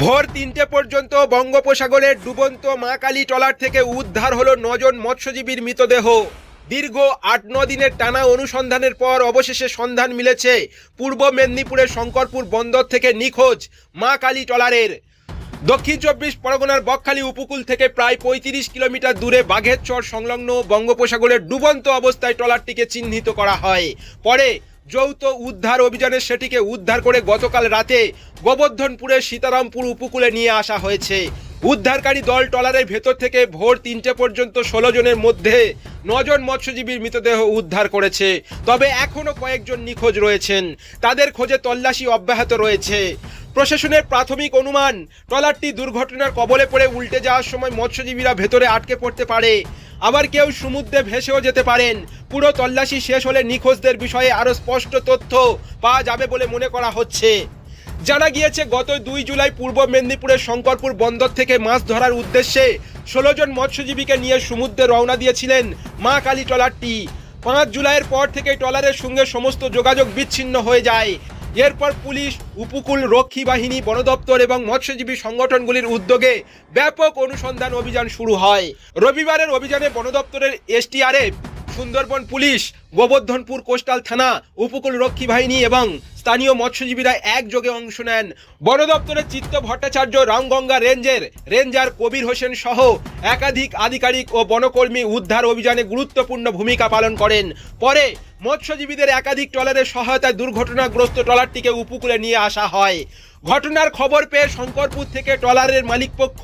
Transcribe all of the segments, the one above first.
ভোর ৩টে পর্যন্ত বঙ্গোপসাগরের ডুবন্ত মা কালী ট্রলার থেকে উদ্ধার হলো ৯ জন মৎস্যজীবীর মৃতদেহ। দীর্ঘ ৮-৯ দিনের টানা অনুসন্ধানের পর অবশেষে সন্ধান মিলেছে পূর্ব মেদিনীপুরের শঙ্করপুর বন্দর থেকে নিখোঁজ মা কালী ট্রলারের। দক্ষিণ ২৪ পরগনার বকখালি উপকূল থেকে প্রায় ৩৫ কিলোমিটার দূরে বাঘেরচর সংলগ্ন বঙ্গোপসাগরের ডুবন্ত অবস্থায় ট্রলারটিকে চিহ্নিত করা হয়। পরে যৌথ উদ্ধার অভিযানে সেটিকে উদ্ধার করে গতকাল রাতে গোবর্ধনপুরের সীতারামপুর উপকূলে নিয়ে আসা হয়েছে। উদ্ধারকারী দল ট্রলারের ভেতর থেকে ভোর ৩টে পর্যন্ত ১৬ জনের মধ্যে ৯ জন মৎস্যজীবীর মৃতদেহ উদ্ধার করেছে। তবে এখনও কয়েকজন নিখোঁজ রয়েছেন, তাদের খোঁজে তল্লাশি অব্যাহত রয়েছে। প্রশাসনের প্রাথমিক অনুমান, ট্রলারটি দুর্ঘটনার কবলে পড়ে উল্টে যাওয়ার সময় মৎস্যজীবীরা ভেতরে আটকে পড়তে পারে, আবার কেউ সমুদ্রে ভেসেও যেতে পারেন। পুরো তল্লাশি শেষ হলে নিখোঁজদের বিষয়ে আরও স্পষ্ট তথ্য পাওয়া যাবে বলে মনে করা হচ্ছে। জানা গিয়েছে, গত ২ জুলাই পূর্ব মেদিনীপুরের শঙ্করপুর বন্দর থেকে মাছ ধরার উদ্দেশ্যে ১৬ জন মৎস্যজীবীকে নিয়ে সমুদ্রে রওনা দিয়েছিলেন মা কালী ট্রলারটি। ৫ জুলাইয়ের পর থেকে ট্রলারের সঙ্গে সমস্ত যোগাযোগ বিচ্ছিন্ন হয়ে যায়। এরপর পুলিশ, উপকূল রক্ষী বাহিনী, বন দপ্তর এবং মৎস্যজীবী সংগঠনগুলির উদ্যোগে ব্যাপক অনুসন্ধান অভিযান শুরু হয়। রবিবারের অভিযানে বন দপ্তরের এসটিআরএফ, সুন্দরবন পুলিশ, গোবর্ধনপুর কোস্টাল থানা, উপকূল রক্ষী বাহিনী এবং স্থানীয় মৎস্যজীবীরা একযোগে অংশ নেন। বন দপ্তরের চিত্ত ভট্টাচার্য, রামগঙ্গা রেঞ্জের রেঞ্জার কবির হোসেন সহ একাধিক আধিকারিক ও বনকর্মী উদ্ধার অভিযানে গুরুত্বপূর্ণ ভূমিকা পালন করেন। পরে মৎস্যজীবীদের একাধিক ট্রলারের সহায়তায় দুর্ঘটনাগ্রস্ত ট্রলারটিকে উপকূলে নিয়ে আসা হয়। ঘটনার খবর পেয়ে শঙ্করপুর থেকে ট্রলারের মালিকপক্ষ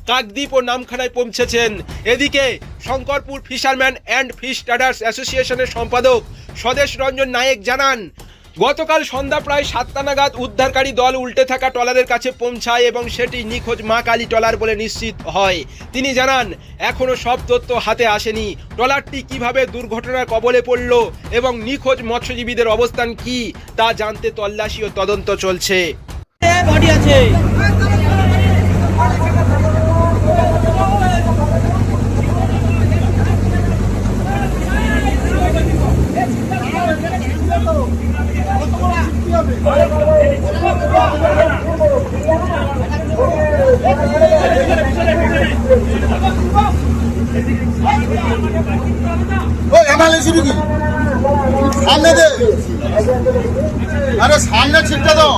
কাকদ্বীপ ও নামখানায় পৌঁছেছেন। এদিকে Shankarpur fisherman and fish traders অ্যাসোসিয়েশনের সম্পাদক স্বদেশ রঞ্জন নায়েক জানান, গতকাল সন্ধ্যা প্রায় ৭টা নাগাদ উদ্ধারকারী দল উল্টে থাকা ট্রলারের কাছে পৌঁছায় এবং সেটি নিখোঁজ মা কালী ট্রলার বলে নিশ্চিত হয়। তিনি জানান, এখনও সব তথ্য হাতে আসেনি। ট্রলারটি কিভাবে দুর্ঘটনার কবলে পড়ল এবং নিখোঁজ মৎস্যজীবীদের অবস্থান কি তা জানতে তল্লাশি ও তদন্ত চলছে। বডি আছে। সামনে দে, আরে সামনে ছিটটা তো।